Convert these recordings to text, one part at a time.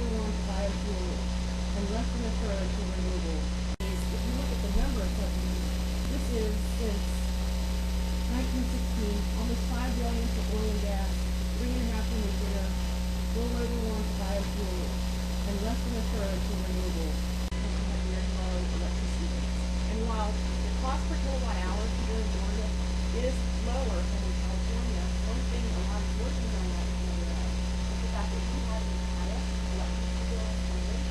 little on biofuel and less than a third to renewables. If you look at the number of companies, this is since 1916, almost $5 billion for oil and gas, 3.5 for nuclear, a little over one for biofuel, and less than a third to renewables. Have very low electricity rates. And while the cost per kilowatt hour here in Georgia is lower than in California, one thing a lot of Georgians are not aware of is the fact that we have the highest electricity bill in the country.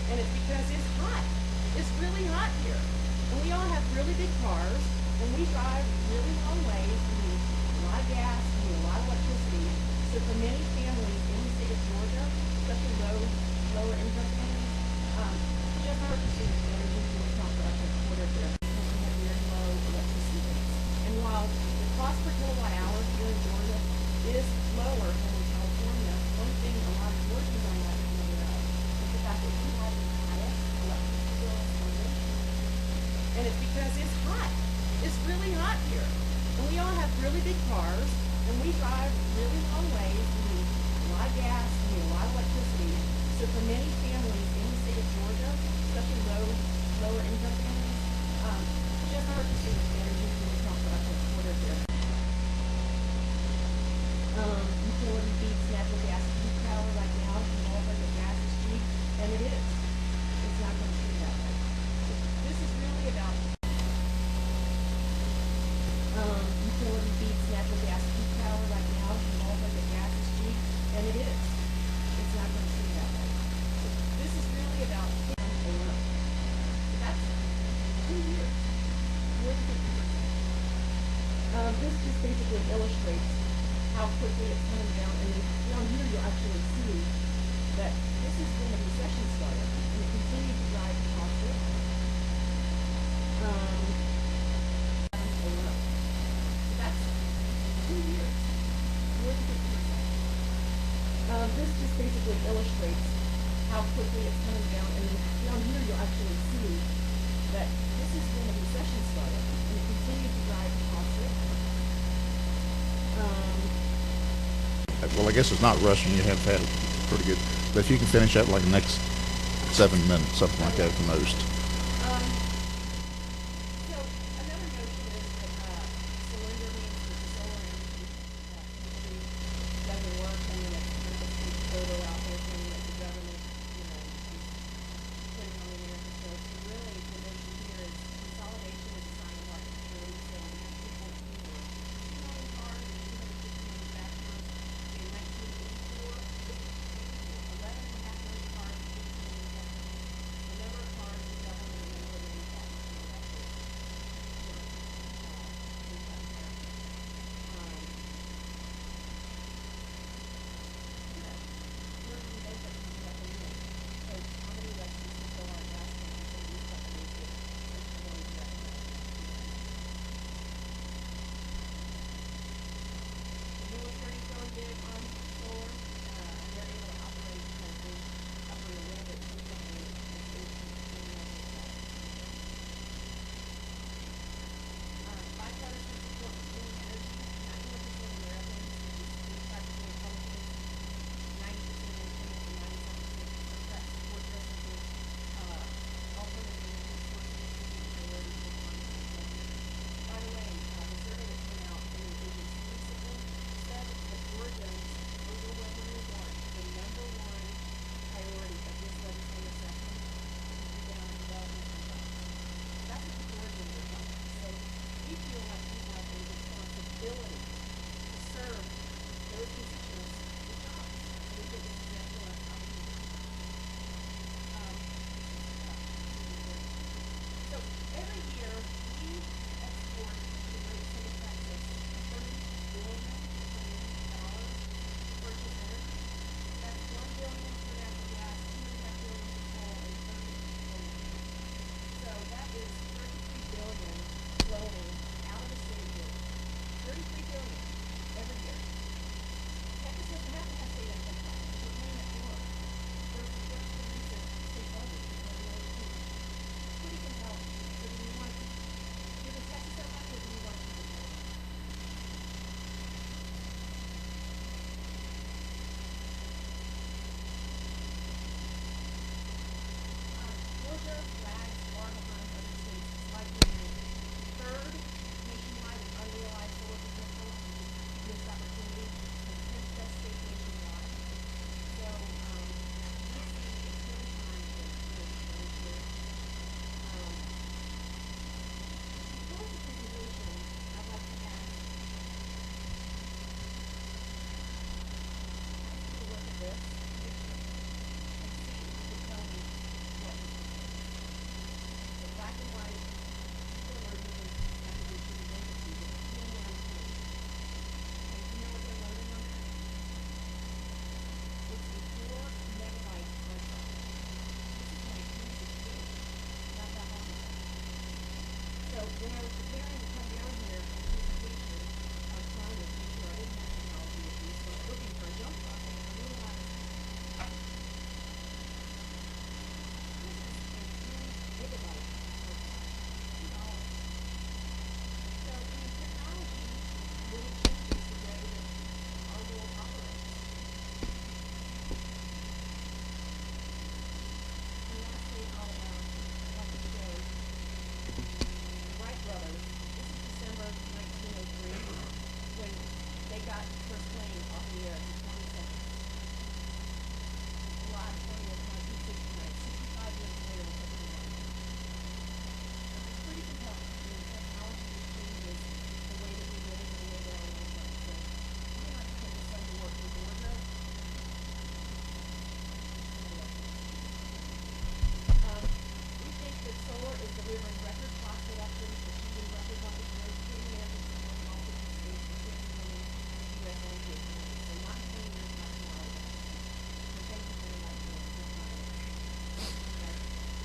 And it's because it's hot. It's really hot here. And we all have really big cars, and we drive really long ways. We need a lot of gas, we need a lot of electricity. So for many families in the state of Georgia, especially lower income families, just purchasing energy from the pump for up to a quarter here have very low electricity rates. And while the cost per kilowatt hour here in Georgia is lower than in California, one thing a lot of Georgians are not aware of is the fact that we have the highest electricity bill in the country. And it's because it's hot. It's really hot here. And we all have really big cars, and we drive really long ways. We need a lot of gas, we need a lot of electricity. So for many families in the state of Georgia, especially lower income families, just purchasing energy from the pump for up to a quarter here. Utility beats natural gas peak power right now. You all heard that gas is cheap, and it is. It's not going to stay that way. This is really about utility beats natural gas peak power right now. You all heard that gas is cheap, and it is. It's not going to stay that way. This is really about that's 2 years. This just basically illustrates how quickly it's coming down, and then down here you'll actually see that this is when the recession started, and it continued to drive costs up. That's 2 years. More than 50%. This just basically illustrates how quickly it's coming down, and then down here you'll actually see that this is when the recession started, and it continued to drive costs up. Well, I guess it's not rushing. You have had it pretty good. But if you can finish that like the next 7 minutes, something like that at the most. So another notion is that surrender means that the solar energy doesn't work, and then it's kind of a big photo out there saying that the government, is putting on the energy source. So really, the notion here is consolidation is a sign of market maturity. So we have 2.2 million cars and 250 manufacturers. In 1984, 11.5 million cars, 15 manufacturers. The number of cars is doubled in the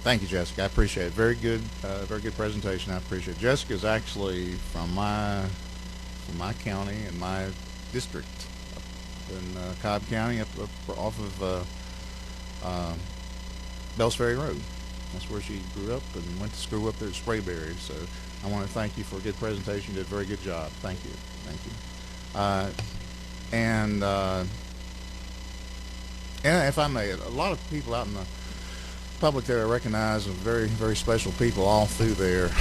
Thank you, Jessica. I appreciate it. Very good presentation. I appreciate it. Jessica is actually from my county and my district up in Cobb County, up off of Bells Ferry Road. That's where she grew up and went to school up there at Sprayberry. So I want to thank you for a good presentation. You did a very good job. Thank you. Thank you. And if I may, a lot of people out in the public there I recognize are very, very special people all through there.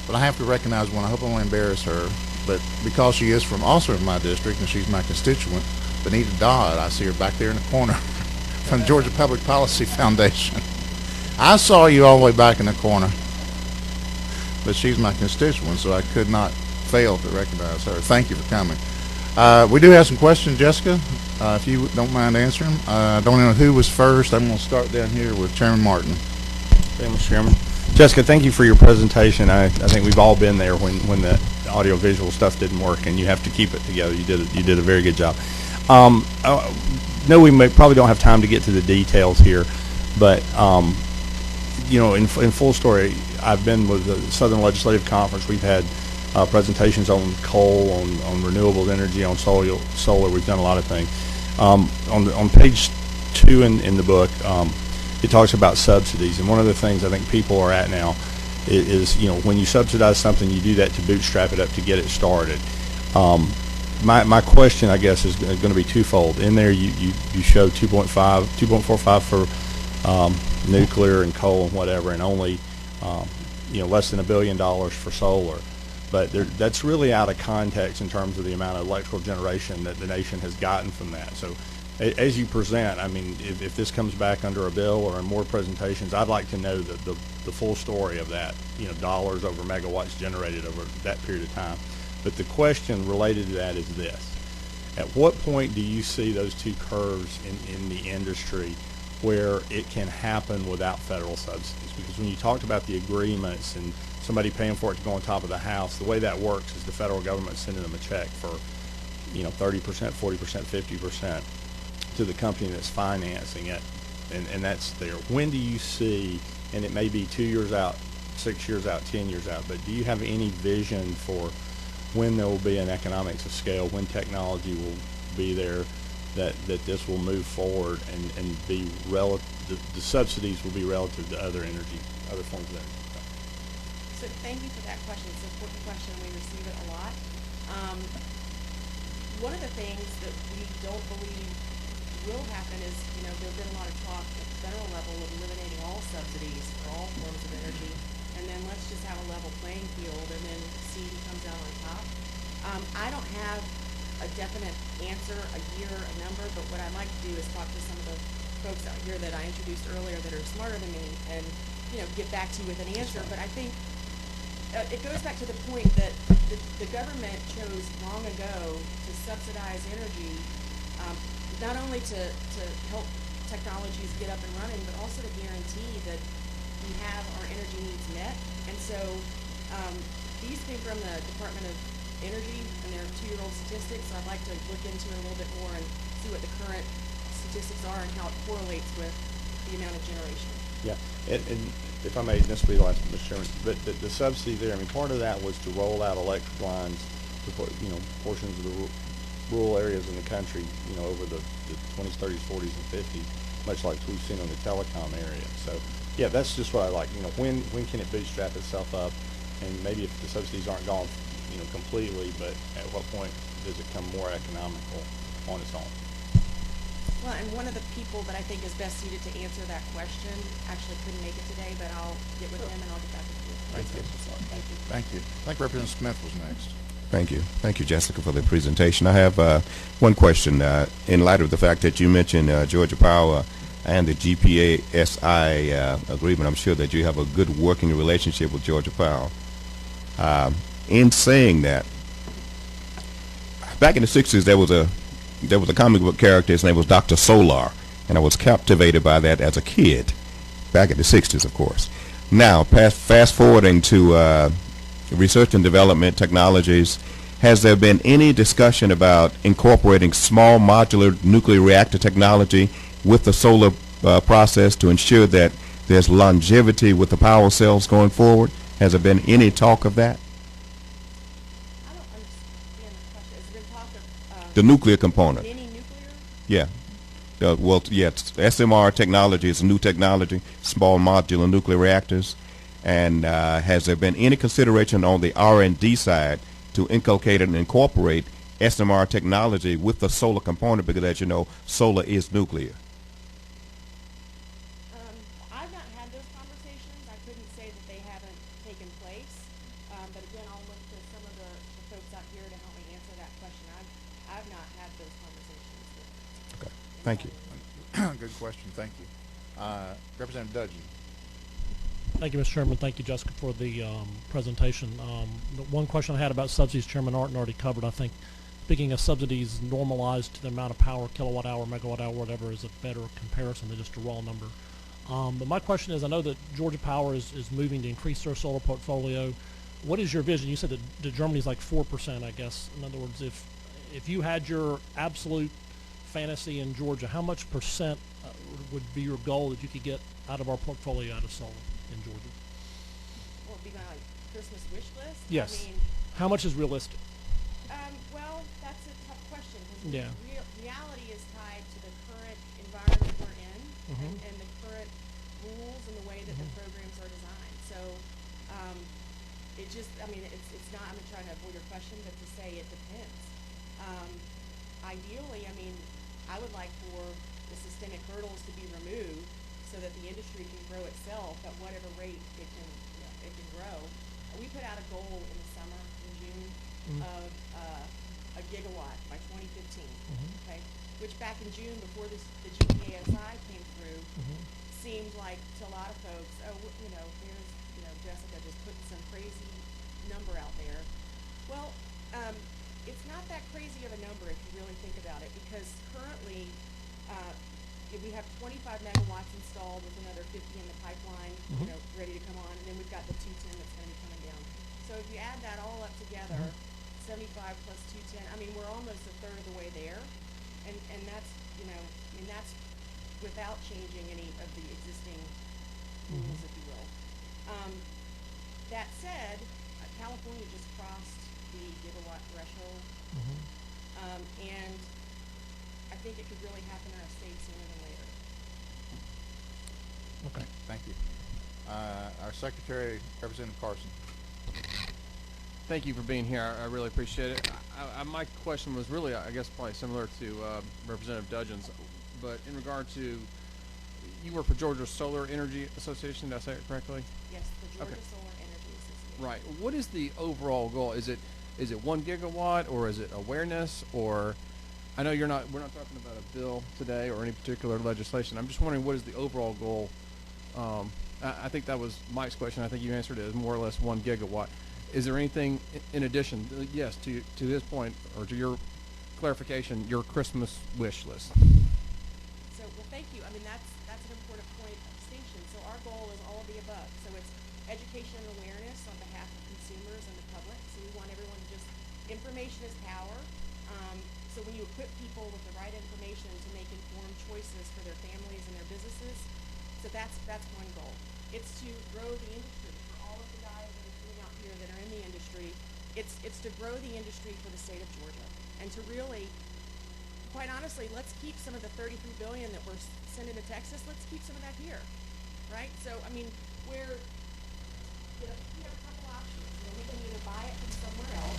But I have to recognize one. I hope I won't embarrass her. But because she is also from my district and she's my constituent, Benita Dodd, I see her back there in the corner from the Georgia Public Policy Foundation. I saw you all the way back in the corner. But she's my constituent, so I could not fail to recognize her. Thank you for coming. We do have some questions, Jessica, if you don't mind answering them. I don't know who was first. I'm going to start down here with Chairman Martin. Thank you, Mr. Chairman. Jessica, thank you for your presentation. I think we've all been there when the audio-visual stuff didn't work, and you have to keep it together. You did a very good job. No, we probably don't have time to get to the details here, but you know, in full story, I've been with the Southern Legislative Conference. We've had presentations on coal, on renewable energy, on solar. We've done a lot of things. On page 2 in the book, it talks about subsidies, and one of the things I think people are at now is, you know, when you subsidize something, you do that to bootstrap it up to get it started. My question, I guess, is going to be twofold. In there, you show 2.45 for nuclear and coal and whatever, and only you know, less than $1 billion for solar. But that's really out of context in terms of the amount of electrical generation that the nation has gotten from that. So as you present, I mean, if this comes back under a bill or in more presentations, I'd like to know the full story of that, you know, dollars over megawatts generated over that period of time. But the question related to that is this. At what point do you see those two curves in the industry where it can happen without federal subsidies? Because when you talked about the agreements and somebody paying for it to go on top of the house, the way that works is the federal government sending them a check for, you know, 30%, 40%, 50% to the company that's financing it, and that's there. When do you see, and it may be 2 years out, 6 years out, 10 years out, but do you have any vision for when there will be an economics of scale, when technology will be there, that this will move forward and be the subsidies will be relative to other forms of energy? So thank you for that question. It's an important question. We receive it a lot. One of the things that we don't believe will happen is, you know, there's been a lot of talk at the federal level of eliminating all subsidies for all forms of energy, and then let's just have a level playing field and then see who comes out on top. I don't have a definite answer, a year, a number, but what I'd like to do is talk to some of the folks out here that I introduced earlier that are smarter than me and, you know, get back to you with an answer. But I think it goes back to the point that the government chose long ago to subsidize energy, not only to help technologies get up and running, but also to guarantee that we have our energy needs met. And so these came from the Department of Energy and their 2-year-old statistics. So I'd like to look into it a little bit more and see what the current statistics are and how it correlates with the amount of generation. Yeah, and if I may, this will be the last, Mr. Chairman, but the subsidy there, I mean, part of that was to roll out electric lines to put, you know, portions of the rural areas in the country, you know, over the 20s, 30s, 40s, and 50s, much like we've seen on the telecom area. So, yeah, that's just what I like. You know, when can it bootstrap itself up, and maybe if the subsidies aren't gone, you know, completely, but at what point does it become more economical on its own? Well, and one of the people that I think is best suited to answer that question actually couldn't make it today, but I'll get with him and I'll get back with you. Thank you. Thank you. Thank you. I think Representative Smith was next. Thank you. Thank you, Jessica, for the presentation. I have one question. In light of the fact that you mentioned Georgia Power and the GPASI agreement, I'm sure that you have a good working relationship with Georgia Power. In saying that, back in the 60s, there was a comic book character. His name was Dr. Solar, and I was captivated by that as a kid, back in the 60s, of course. Now, fast forwarding to research and development technologies, has there been any discussion about incorporating small modular nuclear reactor technology with the solar process to ensure that there's longevity with the power cells going forward? Has there been any talk of that? I don't understand the question. Has there been talk of The nuclear component. mini nuclear? Yeah. SMR technology is a new technology, small modular nuclear reactors. And has there been any consideration on the R&D side to inculcate and incorporate SMR technology with the solar component? Because, as you know, solar is nuclear. I've not had those conversations. I couldn't say that they haven't taken place. But again, I'll look to some of the folks out here to help me answer that question. I've not had those conversations. Okay. Thank you. Good question. Thank you. Representative Dudgeon. Thank you, Mr. Chairman. Thank you, Jessica, for the presentation. The one question I had about subsidies, Chairman Arden already covered. I think, speaking of subsidies, normalized to the amount of power, kilowatt hour, megawatt hour, whatever, is a better comparison than just a raw number. But my question is, I know that Georgia Power is moving to increase their solar portfolio. What is your vision? You said that Germany's like 4%, I guess. In other words, if you had your absolute fantasy in Georgia, how much percent would be your goal that you could get out of our portfolio out of solar in Georgia? Well, it'd be my Christmas wish list. Yes. I mean, How much is realistic? well, that's a tough question because Yeah. reality is tied to the current environment we're in and the current rules and the way that the programs are designed. So, it just, I mean, it's not, I'm not trying to avoid your question, but to say it depends. Ideally, I mean, I would like for the systemic hurdles to be removed so that the industry can grow itself at whatever rate it can grow. We put out a goal in the summer, in June, of a gigawatt by 2015. Okay, which back in June, before the GPASI came through, seemed like to a lot of folks, there's Jessica just putting some crazy number out there. Well, it's not that crazy of a number if you really think about it, because currently we have 25 megawatts installed with another 50 in the pipeline, ready to come on, and then we've got the 210 that's going to be coming down. So if you add that all up together, 75 plus 210, I mean, we're almost a third of the way there, and that's, that's without changing any of the existing rules, if you will. That said, California just crossed the gigawatt threshold, and I think it could really happen in our state sooner than later. Okay. Thank you. Our Secretary, Representative Carson. Thank you for being here. I really appreciate it. My question was really, I guess, probably similar to Representative Dudgeon's, but in regard to, you work for Georgia Solar Energy Association, did I say it correctly? Yes, the Georgia Solar Energy Association. Right. What is the overall goal? Is it 1 gigawatt, or is it awareness, or I know we're not talking about a bill today or any particular legislation. I'm just wondering, what is the overall goal? I think that was Mike's question. I think you answered it as more or less 1 gigawatt. Is there anything in addition? Yes, to his point, or to your clarification, your Christmas wish list. So, well, thank you. I mean, that's an important point of distinction. So our goal is all of the above. So it's education and awareness on behalf of consumers and the public. So we want everyone to just, information is power. So when you equip people with the right information to make informed choices for their families and their businesses, so that's one goal. It's to grow the industry for all of the guys that are sitting out here that are in the industry. It's to grow the industry for the state of Georgia, and to really, quite honestly, let's keep some of the $33 billion that we're sending to Texas. Let's keep some of that here, right? So I mean, we have a couple options. We can either buy it from somewhere else,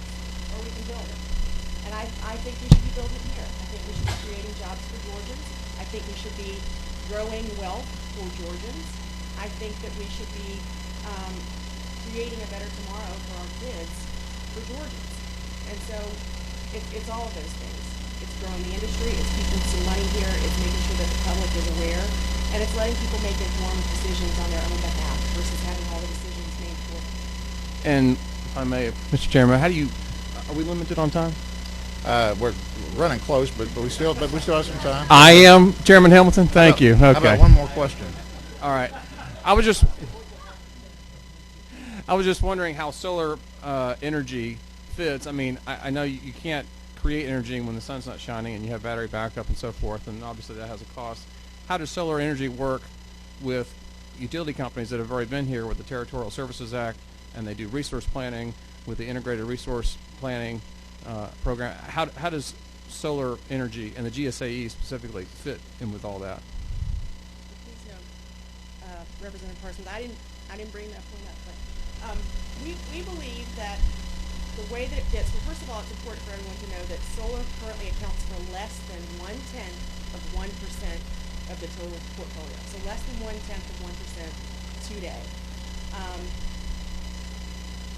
or we can build it. And I think we should be building here. I think we should be creating jobs for Georgians. I think we should be growing wealth for Georgians. I think that we should be creating a better tomorrow for our kids, for Georgians. And so it's all of those things. It's growing the industry, it's keeping some money here, it's making sure that the public is aware, and it's letting people make informed decisions on their own behalf versus having all the decisions made for them. And if I may, Mr. Chairman, are we limited on time? We're running close, but we still have some time. I am Chairman Hamilton. Thank you. How Okay. about one more question? All right. I was just wondering how solar energy fits. I mean, I know you can't create energy when the sun's not shining, and you have battery backup and so forth, and obviously that has a cost. How does solar energy work with utility companies that have already been here with the Territorial Services Act, and they do resource planning with the Integrated Resource Planning program. How does solar energy and the GSAE specifically fit in with all that? Please no, Representative Parsons, I didn't bring that point up, but we believe that the way that it fits, well, first of all, it's important for everyone to know that solar currently accounts for less than 1/10 of 1% of the total portfolio. So less than 1/10 of 1% today.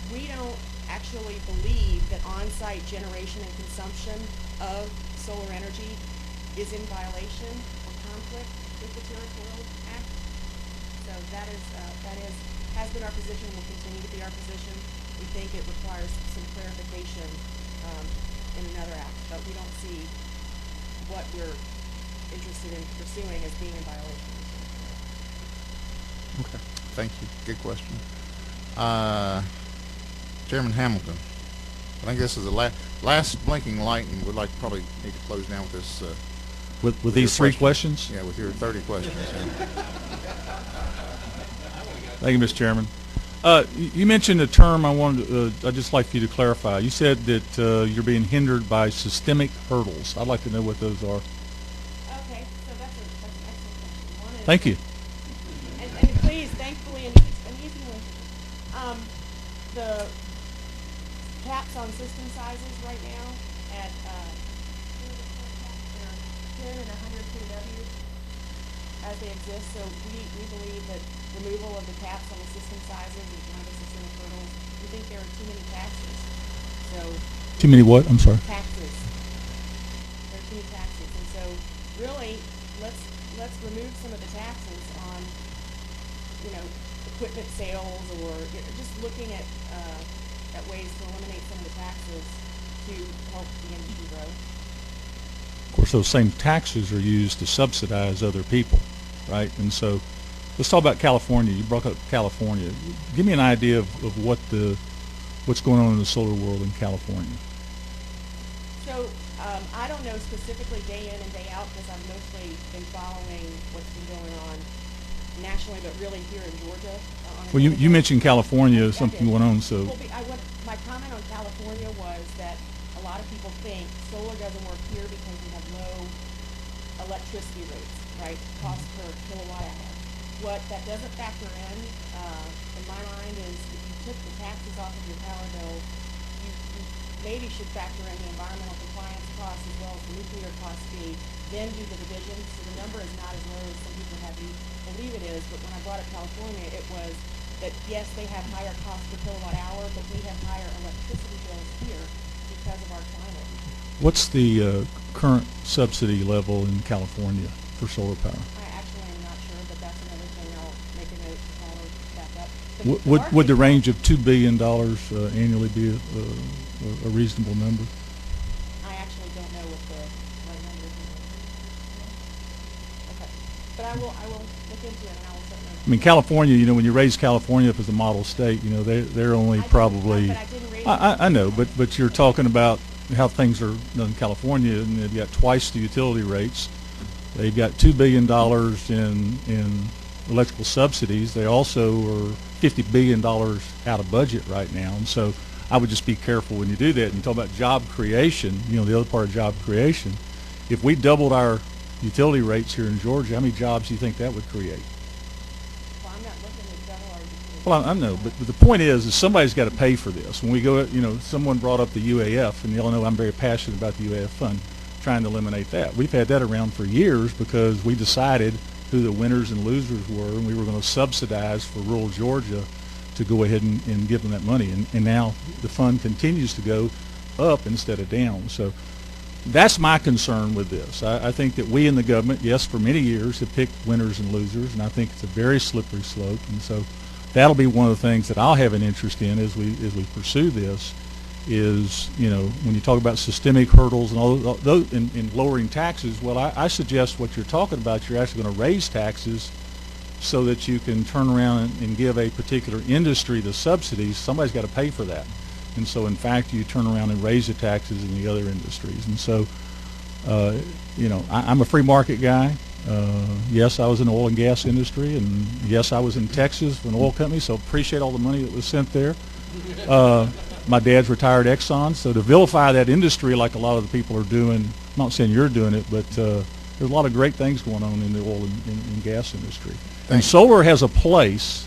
We don't actually believe that on-site generation and consumption of solar energy is in violation or conflict with the Territorial Act. So that has been our position and will continue to be our position. We think it requires some clarification in another act, but we don't see what we're interested in pursuing as being in violation. Okay. Thank you. Good question. Chairman Hamilton, I think this is the last blinking light, and we'd like to probably need to close down with this. With these three questions? Yeah, with your 30 questions. Thank you, Mr. Chairman. You mentioned a term I'd just like for you to clarify. You said that you're being hindered by systemic hurdles. I'd like to know what those are. Okay, so that's an excellent question. One is, Thank you. and please, thankfully, an easy one. The caps on system sizes right now at 10 and 100 kW as they exist. So we believe that removal of the caps on the system sizes is one of the systemic hurdles. We think there are too many taxes. So Too many what? I'm sorry. taxes. There are too many taxes, and so really, let's remove some of the taxes on, equipment sales, or just looking at ways to eliminate some of the taxes to help the industry grow. Of course, those same taxes are used to subsidize other people, right? And so, let's talk about California. You brought up California. Give me an idea of what's going on in the solar world in California. So I don't know specifically day in and day out because I've mostly been following what's been going on nationally, but really here in Georgia. Well, you mentioned California, something going on, so. Well, my comment on California was that a lot of people think solar doesn't work here because we have low electricity rates, right? Cost per kilowatt hour. What that doesn't factor in my mind, is if you took the taxes off of your power bill, you maybe should factor in the environmental compliance costs as well as the nuclear cost fee, then do the division. So the number is not as low as some people have you believe it is. But when I brought up California, it was that yes, they have higher cost per kilowatt hour, but we have higher electricity bills here because of our climate. What's the current subsidy level in California for solar power? I actually am not sure, but that's another thing I'll make a note to follow back up. Would the range of $2 billion annually be a reasonable number? I actually don't know what the right number is. Okay, but I will look into it, and I will certainly. I mean, California, when you raise California up as a model state, they're only probably. But I didn't raise I know, but you're talking about how things are done in California, and they've got twice the utility rates. They've got $2 billion in electrical subsidies. They also are $50 billion out of budget right now, and so I would just be careful when you do that. And you talk about job creation, the other part of job creation. If we doubled our utility rates here in Georgia, how many jobs do you think that would create? Well, I'm not looking at double our utility. Well, I know, but the point is somebody's got to pay for this. When we go, someone brought up the UAF, and y'all know I'm very passionate about the UAF fund, trying to eliminate that. We've had that around for years because we decided who the winners and losers were, and we were going to subsidize for rural Georgia to go ahead and give them that money. And now the fund continues to go up instead of down. So that's my concern with this. I think that we in the government, yes, for many years have picked winners and losers, and I think it's a very slippery slope. And so that'll be one of the things that I'll have an interest in as we pursue this is, when you talk about systemic hurdles and all those in lowering taxes, well, I suggest what you're talking about, you're actually going to raise taxes so that you can turn around and give a particular industry the subsidies. Somebody's got to pay for that. And so, in fact, you turn around and raise the taxes in the other industries. And so, I'm a free market guy. Yes, I was in the oil and gas industry, and yes, I was in Texas for an oil company, so appreciate all the money that was sent there. My dad's retired Exxon, so to vilify that industry like a lot of the people are doing, I'm not saying you're doing it, but there's a lot of great things going on in the oil and gas industry. And solar has a place.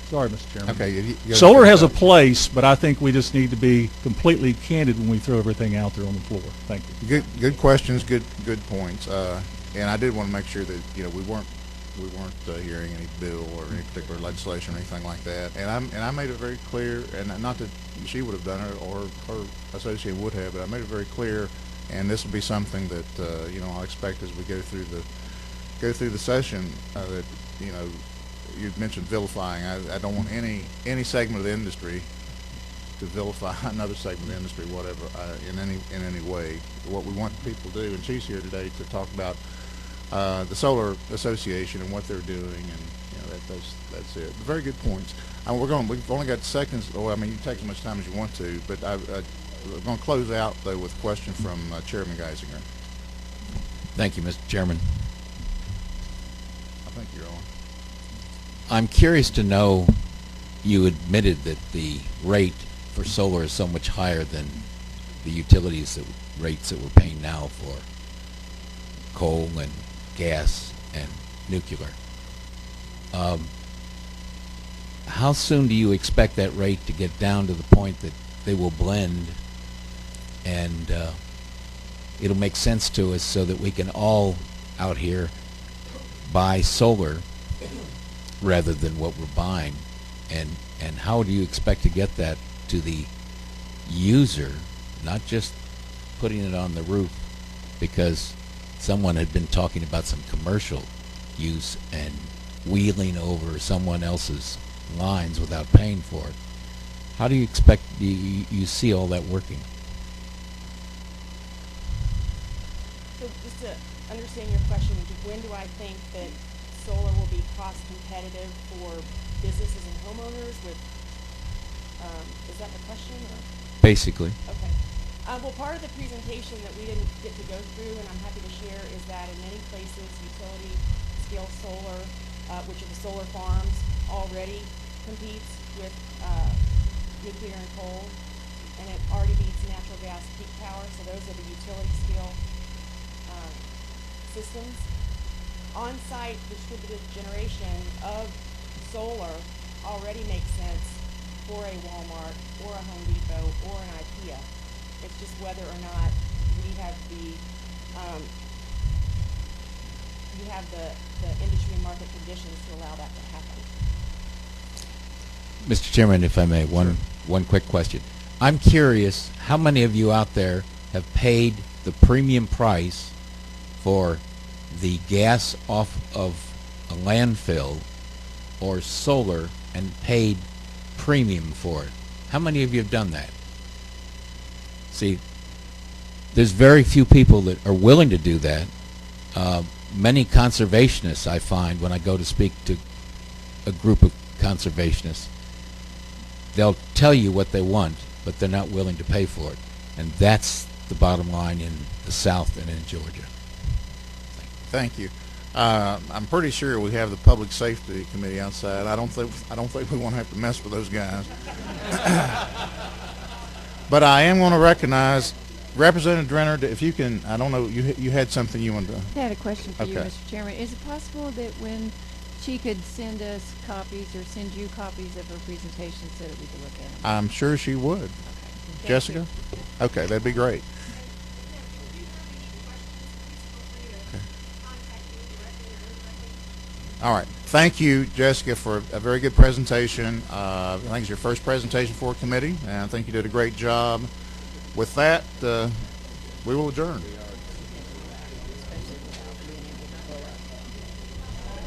Sorry, Mr. Chairman. Okay. Solar has a place, but I think we just need to be completely candid when we throw everything out there on the floor. Thank you. Good questions, good points. And I did want to make sure that we weren't hearing any bill or any particular legislation or anything like that. And I made it very clear, and not that she would have done it or her associate would have, but I made it very clear. And this will be something that I'll expect as we go through the session. That you mentioned vilifying. I don't want any segment of the industry to vilify another segment of the industry, whatever, in any way. What we want people to do, and she's here today to talk about the Solar Association and what they're doing, and that's it. Very good points. We've only got seconds. Or you can take as much time as you want to, but we're going to close out though with a question from Chairman Geisinger. Thank you, Mr. Chairman. I think you're on. I'm curious to know, you admitted that the rate for solar is so much higher than the utilities rates that we're paying now for coal and gas and nuclear. How soon do you expect that rate to get down to the point that they will blend and it'll make sense to us so that we can all out here buy solar rather than what we're buying? And how do you expect to get that to the user, not just putting it on the roof, because someone had been talking about some commercial use and wheeling over someone else's lines without paying for it? How do you expect you see all that working? So just to understand your question, when do I think that solar will be cost competitive for businesses and homeowners with, is that the question? Or? Basically. Okay. Well, part of the presentation that we didn't get to go through, and I'm happy to share, is that in many places, utility scale solar, which are the solar farms, already competes with nuclear and coal, and it already beats natural gas peak power, so those are the utility scale systems. On-site distributed generation of solar already makes sense for a Walmart or a Home Depot or an IKEA. It's just whether or not we have the industry and market conditions to allow that to happen. Mr. Chairman, if I may, one quick question. I'm curious, how many of you out there have paid the premium price for the gas off of a landfill or solar and paid premium for it? How many of you have done that? See, there's very few people that are willing to do that. Many conservationists, I find, when I go to speak to a group of conservationists, they'll tell you what they want, but they're not willing to pay for it. And that's the bottom line in the South and in Georgia. Thank you. I'm pretty sure we have the Public Safety Committee outside. I don't think we want to have to mess with those guys. But I am going to recognize Representative Drenner. If you can, I don't know, you had something you wanted to. I had a question for you, Okay. Mr. Chairman. Is it possible that when she could send us copies or send you copies of her presentation so that we could look at them? I'm sure she would. Okay. Thank Jessica? you. Okay, that'd be great. All right. Thank you, Jessica, for a very good presentation. I think it's your first presentation for a committee, and I think you did a great job. With that, we will adjourn.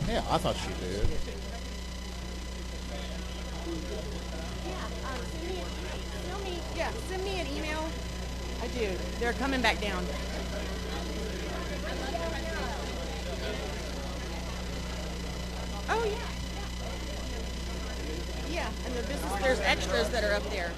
Yeah, I thought she did. Send me an email. I do. They're coming back down. Oh, yeah. Yeah, and the business, there's extras that are up there.